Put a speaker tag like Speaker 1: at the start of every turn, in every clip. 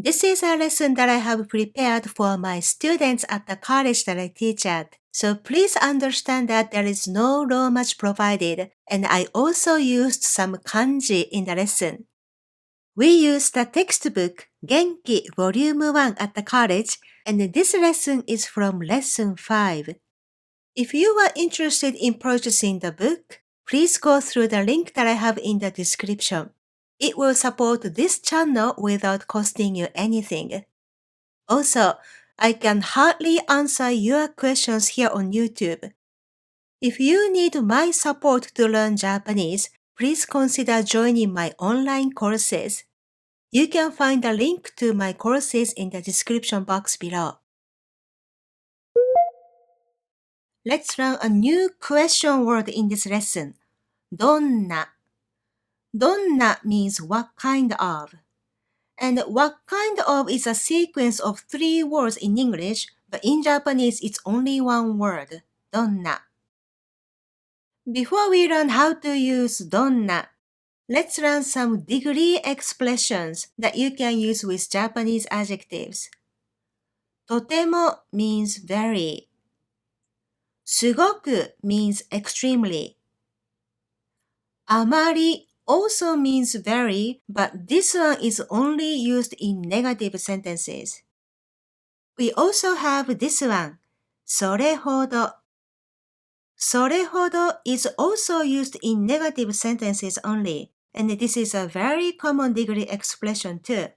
Speaker 1: This is a lesson that I have prepared for my students at the college that I teach at. So please understand that there is no Romaji provided, and I also used some kanji in the lesson. We used the textbook GENKI Volume 1 at the college, and this lesson is from Lesson 5. If you are interested in purchasing the book, please go through the link that I have in the description. It will support this channel without costing you anything. Also, I can hardly answer your questions here on YouTube. If you need my support to learn Japanese, please consider joining my online courses. You can find a link to my courses in the description box below. Let's learn a new question word in this lesson. Donna. Donna means what kind of. And what kind of is a sequence of 3 words in English, but in Japanese it's only one word, donna. Before we learn how to use donna, let's learn some degree expressions that you can use with Japanese adjectives. Totemo means very. Sugoku means extremely. Amari also means very, but this one is only used in negative sentences. We also have this one, それほど. それほど is also used in negative sentences only, and this is a very common degree expression too.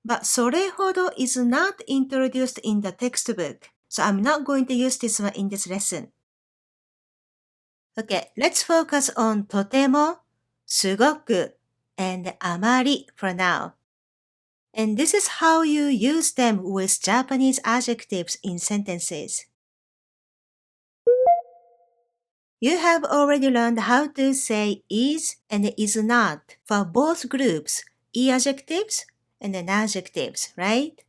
Speaker 1: But それほど is not introduced in the textbook, so I'm not going to use this one in this lesson. Okay, let's focus on とても, すごく, and あまり for now. And this is how you use them with Japanese adjectives in sentences. You have already learned how to say is and is not for both groups, e-adjectives and adjectives, right?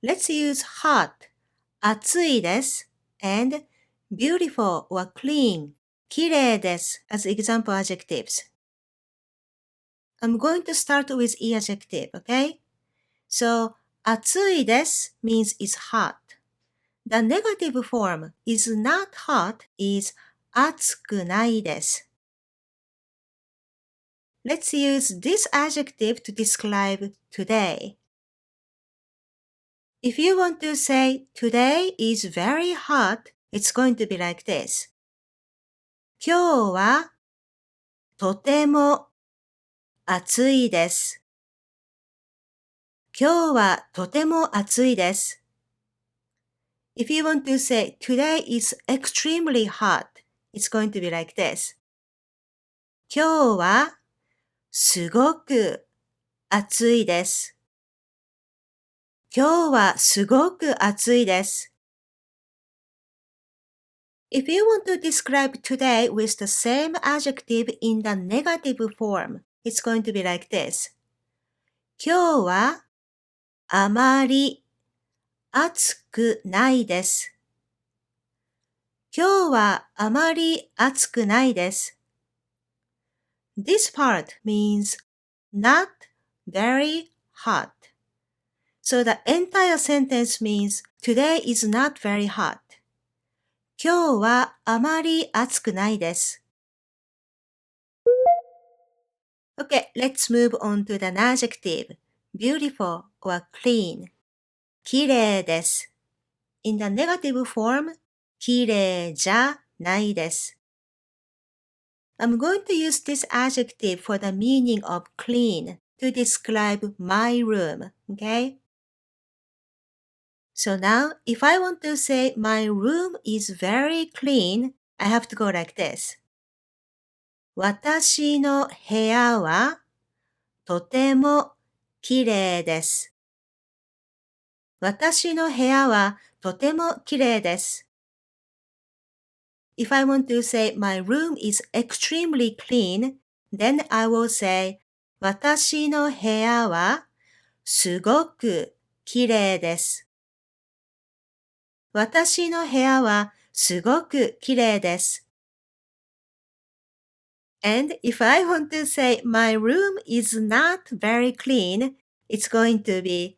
Speaker 1: Let's use hot, 暑いです, and beautiful or clean, 綺麗です as example adjectives. I'm going to start with e-adjective, okay? So, 暑いです means is hot. The negative form is not hot is 暑くないです. Let's use this adjective to describe today. If you want to say today is very hot, it's going to be like this. 今日はとても暑いです。今日はとても暑いです。If you want to say today is extremely hot, it's going to be like this. 今日はすごく暑いです。今日はすごく暑いです。If you want to describe today with the same adjective in the negative form, it's going to be like this. 今日はあまり暑くないです。今日はあまり暑くないです。This part means not very hot. So the entire sentence means today is not very hot. 今日はあまり暑くないです。Okay, let's move on to the adjective, beautiful or clean. 綺麗です。In the negative form, 綺麗じゃないです。I'm going to use this adjective for the meaning of clean to describe my room, okay? So now, if I want to say my room is very clean, I have to go like this. 私の部屋はとても綺麗です。私の部屋はとても綺麗です。If I want to say my room is extremely clean, then I will say 私の部屋はすごく綺麗です。私の部屋はすごく綺麗です。And if I want to say my room is not very clean, It's going to be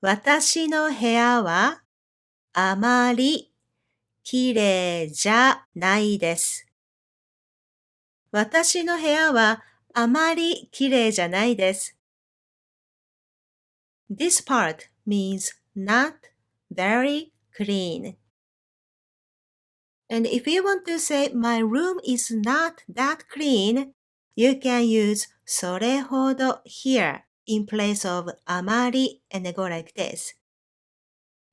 Speaker 1: 私の部屋はあまりきれいじゃないです。私の部屋はあまりきれいじゃないです。This part means not very clean. And if you want to say my room is not that clean, you can use それほど here in place of あまり and go like this.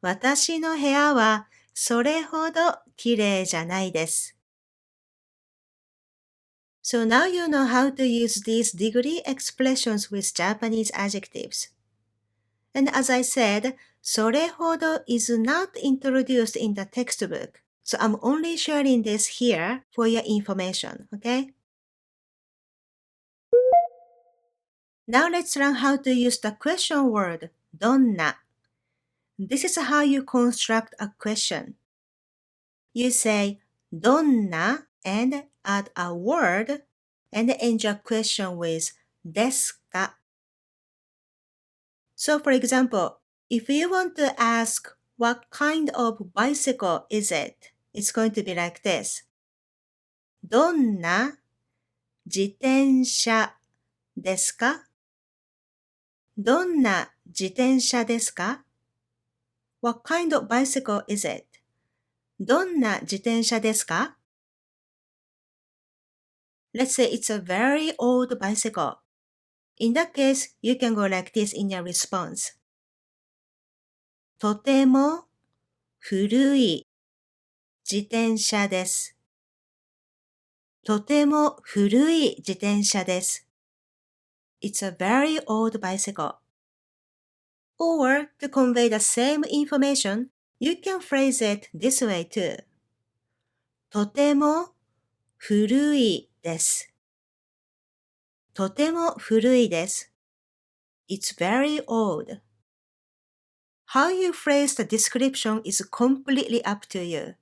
Speaker 1: 私の部屋はそれほどきれいじゃないです。So now you know how to use these degree expressions with Japanese adjectives. And as I said, それほど is not introduced in the textbook. So I'm only sharing this here for your information, okay? Now let's learn how to use the question word, Donna. This is how you construct a question. You say, Donna and add a word and end your question with ですか? So for example, if you want to ask what kind of bicycle is it, it's going to be like this. どんな自転車ですか? どんな自転車ですか? What kind of bicycle is it? どんな自転車ですか? Let's say it's a very old bicycle. In that case, you can go like this in your response. とても古い自転車です。とても古い自転車です。It's a very old bicycle. Or to convey the same information, you can phrase it this way too. とても古いです。とても古いです。It's very old. How you phrase the description is completely up to you.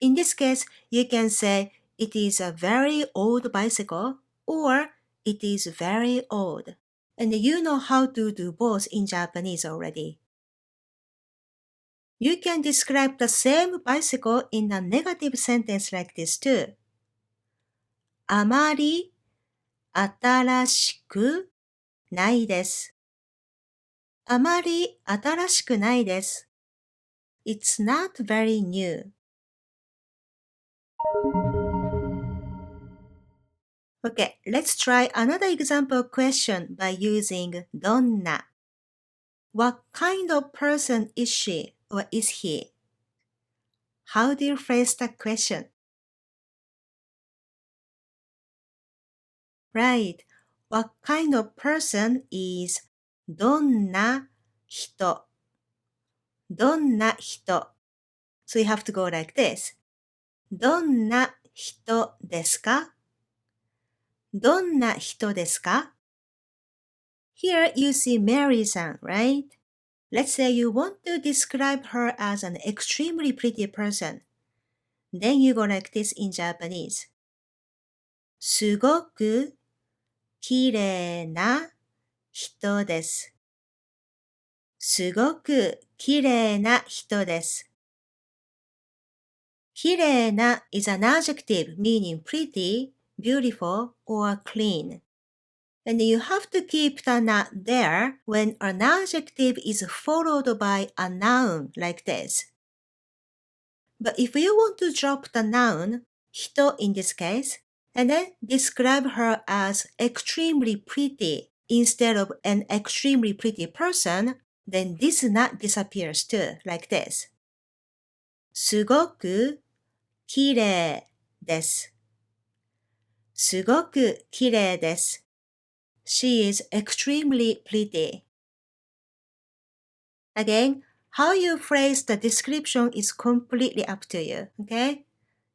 Speaker 1: In this case, you can say it is a very old bicycle or it is very old. And you know how to do both in Japanese already. You can describe the same bicycle in a negative sentence like this too. あまり新しくないです。あまり新しくないです。It's not very new. Okay, let's try another example question by using Donna. What kind of person is she or is he? How do you phrase the question? Right. What kind of person is どんな人?どんな人? So you have to go like this. どんな人ですか? どんな人ですか? Here you see Mary-san, right? Let's say you want to describe her as an extremely pretty person. Then you go like this in Japanese. すごくきれいな人です。すごくきれいな人です。きれいな is an adjective meaning pretty, beautiful, or clean. And you have to keep the na there when an adjective is followed by a noun like this. But if you want to drop the noun, 人 in this case, and then describe her as extremely pretty instead of an extremely pretty person, then this not disappears too, like this. すごくきれいです。すごくきれいです。She is extremely pretty. Again, how you phrase the description is completely up to you, okay?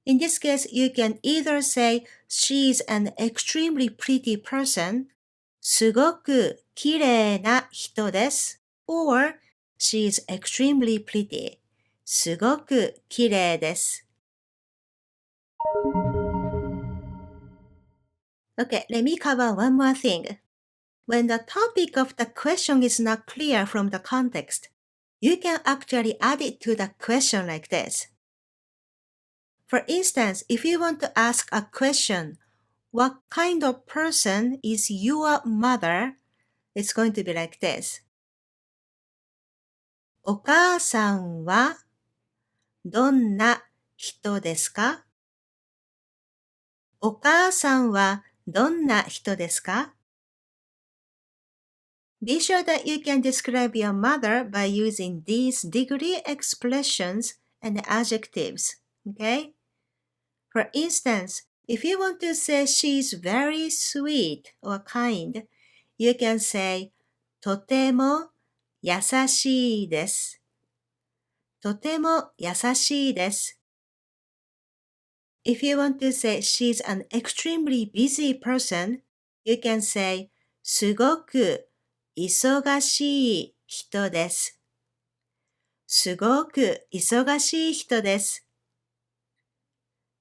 Speaker 1: In this case, you can either say she's an extremely pretty person, すごくきれいな人です or she's extremely pretty, すごくきれいです。Okay, let me cover one more thing. When the topic of the question is not clear from the context, you can actually add it to the question like this. For instance, if you want to ask a question, what kind of person is your mother? It's going to be like this. お母さんはどんな人ですか？お母さんはどんな人ですか？ Be sure that you can describe your mother by using these degree expressions and adjectives. Okay? For instance, if you want to say she's very sweet or kind, you can say とても優しいです。とても優しいです。If you want to say she's an extremely busy person, you can say すごく忙しい人です。すごく忙しい人です。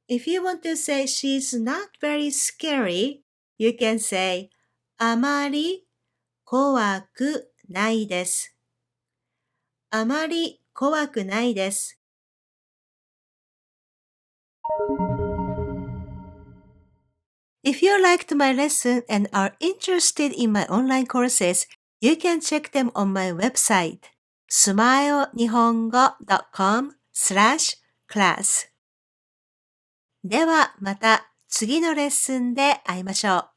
Speaker 1: If you want to say she's not very scary, you can say あまり怖くないです。あまり怖くないです。If you liked my lesson and are interested in my online courses, you can check them on my website, smilenihongo.com/class. ではまた次のレッスンで会いましょう。